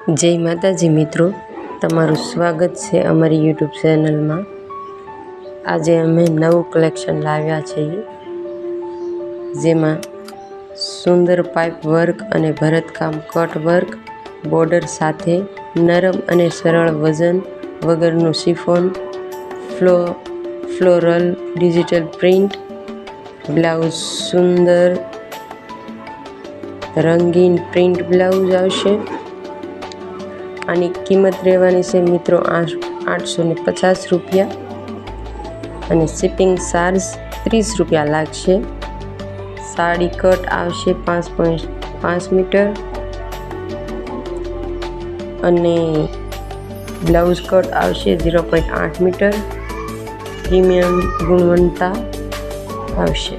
જય માતાજી મિત્રો, તમારું સ્વાગત છે અમારી યુટ્યુબ ચેનલમાં। આજે અમે નવું કલેક્શન લાવ્યા છીએ, જેમાં સુંદર પાઇપ વર્ક અને ભરતકામ કટ વર્ક બોર્ડર સાથે નરમ અને સરળ વજન વગરનું chiffon floral digital print blouse, સુંદર રંગીન પ્રિન્ટ બ્લાઉઝ આવશે। આની કિંમત રહેવાની છે મિત્રો 850 રૂપિયા અને શિપિંગ ચાર્જ 30 રૂપિયા લાગશે। સાડી કટ આવશે 5.5 મીટર અને બ્લાઉઝ કટ આવશે 0.8 મીટર। પ્રીમિયમ ગુણવત્તા આવશે।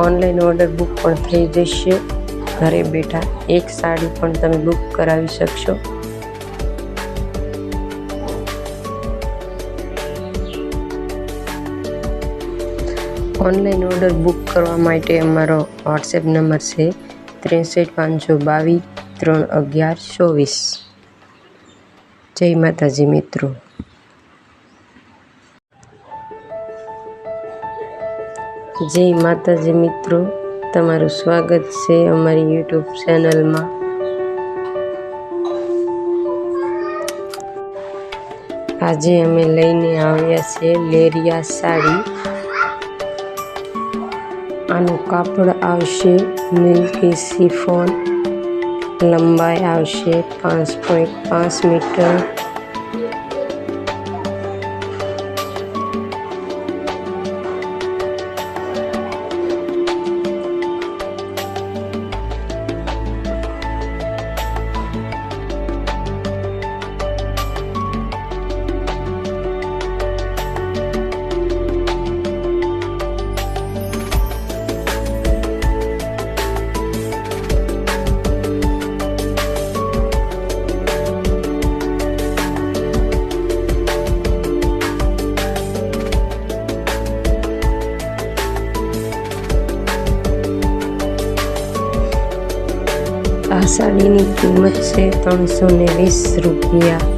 ઓનલાઈન ઓર્ડર બુક પણ થઈ જશે। ઘરે બેઠા એક સાડી પણ તમે બુક કરાવી શકશો। ઓનલાઈન ઓર્ડર બુક કરવા માટે અમારો વોટ્સએપ નંબર છે 63522 31124। જય માતાજી મિત્રો। જય માતાજી મિત્રો, તમારું સ્વાગત છે અમારી યુટ્યુબ ચેનલમાં। આજે અમે લઈને આવ્યા છે લેરિયા સાડી। આનું કાપડ આવશે મિલ્કી શિફોન, લંબાઈ આવશે 5.5 મીટર। આ સાડીની કિંમત છે 320 રૂપિયા।